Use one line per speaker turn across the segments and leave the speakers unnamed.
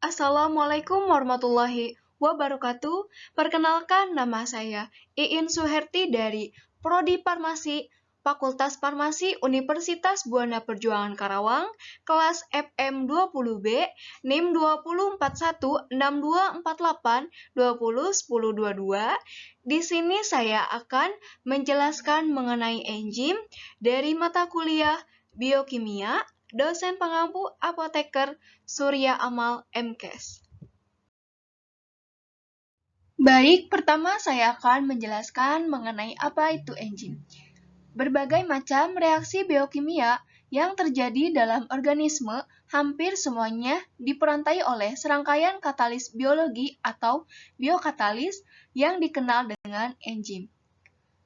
Assalamualaikum warahmatullahi wabarakatuh. Perkenalkan, nama saya Iin Suherti dari Prodi Farmasi, Fakultas Farmasi Universitas Buana Perjuangan Karawang, kelas FM 20B, NIM 20416248201022. Di sini saya akan menjelaskan mengenai enzim dari mata kuliah Biokimia, dosen pengampu apoteker Surya Amal MKes. Baik, pertama saya akan menjelaskan mengenai apa itu enzim. Berbagai macam reaksi biokimia yang terjadi dalam organisme hampir semuanya diperantai oleh serangkaian katalis biologi atau biokatalis yang dikenal dengan enzim.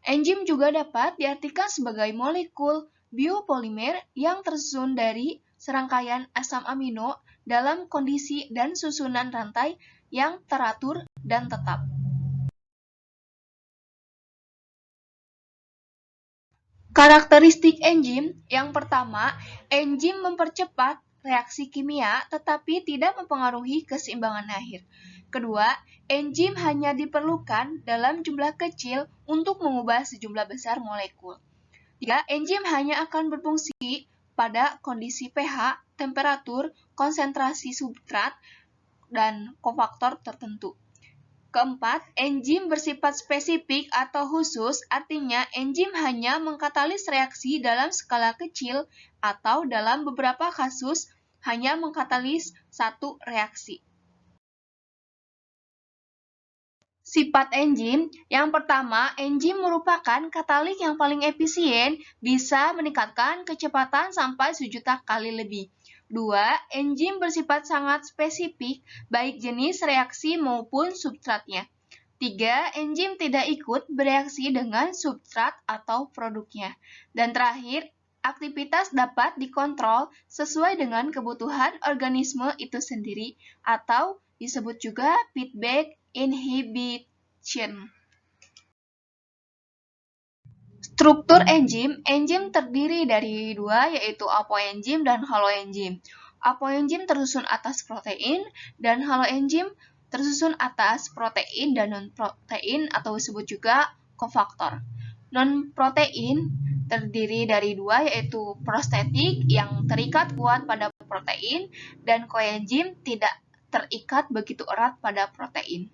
Enzim juga dapat diartikan sebagai molekul biopolimer yang tersusun dari serangkaian asam amino dalam kondisi dan susunan rantai yang teratur dan tetap. Karakteristik enzim yang pertama, enzim mempercepat reaksi kimia tetapi tidak mempengaruhi keseimbangan akhir. Kedua, enzim hanya diperlukan dalam jumlah kecil untuk mengubah sejumlah besar molekul. Tiga, enzim hanya akan berfungsi pada kondisi pH, temperatur, konsentrasi substrat, dan kofaktor tertentu. Keempat, enzim bersifat spesifik atau khusus, artinya enzim hanya mengkatalis reaksi dalam skala kecil atau dalam beberapa kasus hanya mengkatalis satu reaksi. Sifat enzim, yang pertama, enzim merupakan katalik yang paling efisien, bisa meningkatkan kecepatan sampai 1.000.000 kali lebih. Dua, enzim bersifat sangat spesifik, baik jenis reaksi maupun substratnya. Tiga, enzim tidak ikut bereaksi dengan substrat atau produknya. Dan terakhir, aktivitas dapat dikontrol sesuai dengan kebutuhan organisme itu sendiri atau disebut juga feedback inhibition. Struktur enzim terdiri dari dua, yaitu apoenzim dan haloenzim. Apoenzim tersusun atas protein dan haloenzim tersusun atas protein dan non-protein atau disebut juga kofaktor. Non-protein terdiri dari dua, yaitu prostetik yang terikat kuat pada protein dan koenzim tidak terikat begitu erat pada protein.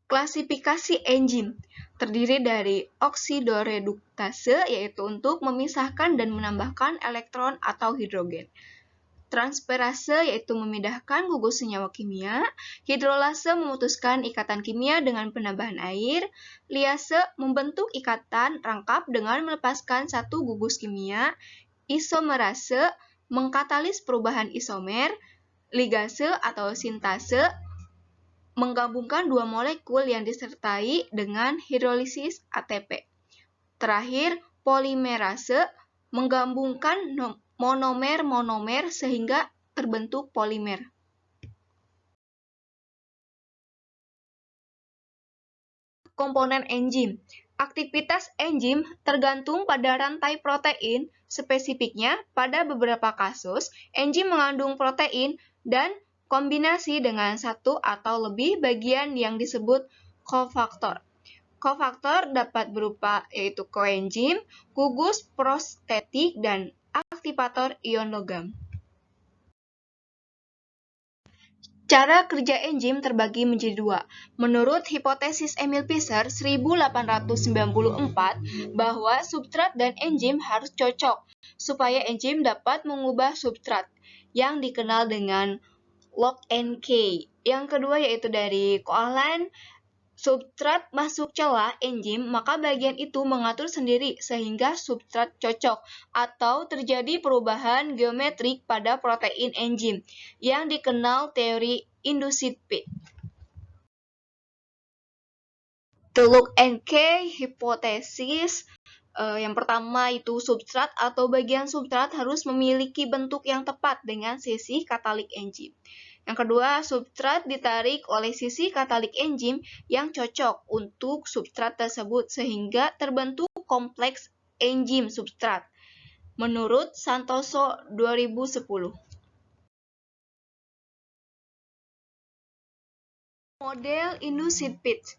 Klasifikasi enzim terdiri dari oksidoreduktase, yaitu untuk memisahkan dan menambahkan elektron atau hidrogen. Transferase, yaitu memindahkan gugus senyawa kimia. Hidrolase, memutuskan ikatan kimia dengan penambahan air. Liase, membentuk ikatan rangkap dengan melepaskan satu gugus kimia. Isomerase, mengkatalis perubahan isomer. Ligase atau sintase, menggabungkan dua molekul yang disertai dengan hidrolisis ATP. Terakhir, polimerase, menggabungkan monomer-monomer sehingga terbentuk polimer. Komponen enzim. Aktivitas enzim tergantung pada rantai protein, spesifiknya pada beberapa kasus, enzim mengandung protein dan kombinasi dengan satu atau lebih bagian yang disebut kofaktor. Kofaktor dapat berupa yaitu koenzim, gugus prostetik, dan aktivator ion logam. Cara kerja enzim terbagi menjadi dua. Menurut hipotesis Emil Fischer 1894 bahwa substrat dan enzim harus cocok supaya enzim dapat mengubah substrat yang dikenal dengan lock and key. Yang kedua yaitu dari Coalan, substrat masuk celah enzim, maka bagian itu mengatur sendiri sehingga substrat cocok atau terjadi perubahan geometrik pada protein enzim yang dikenal teori induced P. The lock and key hipotesis, yang pertama itu substrat atau bagian substrat harus memiliki bentuk yang tepat dengan sisi katalik enzim. Yang kedua, substrat ditarik oleh sisi katalik enzim yang cocok untuk substrat tersebut sehingga terbentuk kompleks enzim substrat. Menurut Santoso 2010. Model induced pitch.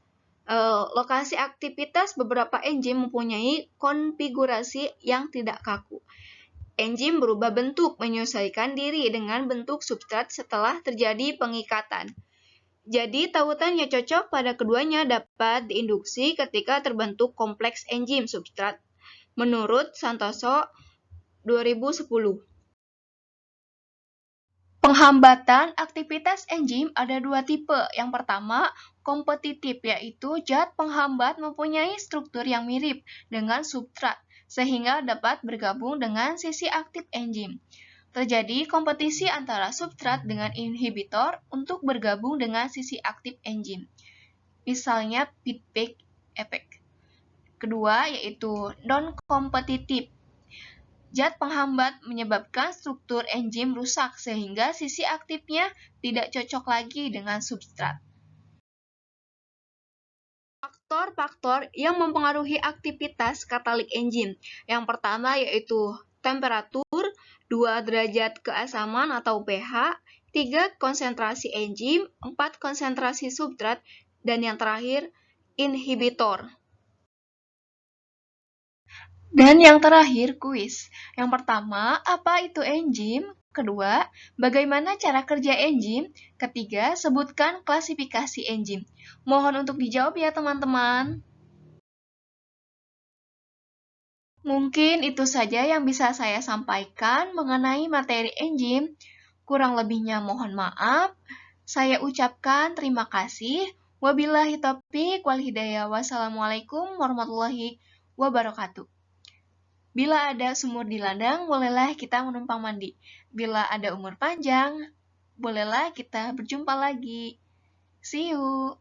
Lokasi aktivitas beberapa enzim mempunyai konfigurasi yang tidak kaku. Enzim berubah bentuk menyesuaikan diri dengan bentuk substrat setelah terjadi pengikatan. Jadi, tautannya cocok pada keduanya dapat diinduksi ketika terbentuk kompleks enzim substrat. Menurut Santoso 2010. Penghambatan aktivitas enzim ada dua tipe. Yang pertama, kompetitif, yaitu zat penghambat mempunyai struktur yang mirip dengan substrat, sehingga dapat bergabung dengan sisi aktif enzim. Terjadi kompetisi antara substrat dengan inhibitor untuk bergabung dengan sisi aktif enzim. Misalnya feedback effect. Kedua, yaitu non-kompetitif. Zat penghambat menyebabkan struktur enzim rusak sehingga sisi aktifnya tidak cocok lagi dengan substrat. Faktor-faktor yang mempengaruhi aktivitas katalik enzim. Yang pertama yaitu temperatur, 2 derajat keasaman atau pH, 3 konsentrasi enzim, 4 konsentrasi substrat, dan yang terakhir inhibitor. Dan yang terakhir, kuis. Yang pertama, apa itu enzim? Kedua, bagaimana cara kerja enzim? Ketiga, sebutkan klasifikasi enzim. Mohon untuk dijawab ya teman-teman. Mungkin itu saja yang bisa saya sampaikan mengenai materi enzim. Kurang lebihnya mohon maaf. Saya ucapkan terima kasih. Wabillahi taufiq wal hidayah. Wassalamualaikum warahmatullahi wabarakatuh. Bila ada sumur di ladang, bolehlah kita menumpang mandi. Bila ada umur panjang, bolehlah kita berjumpa lagi. See you!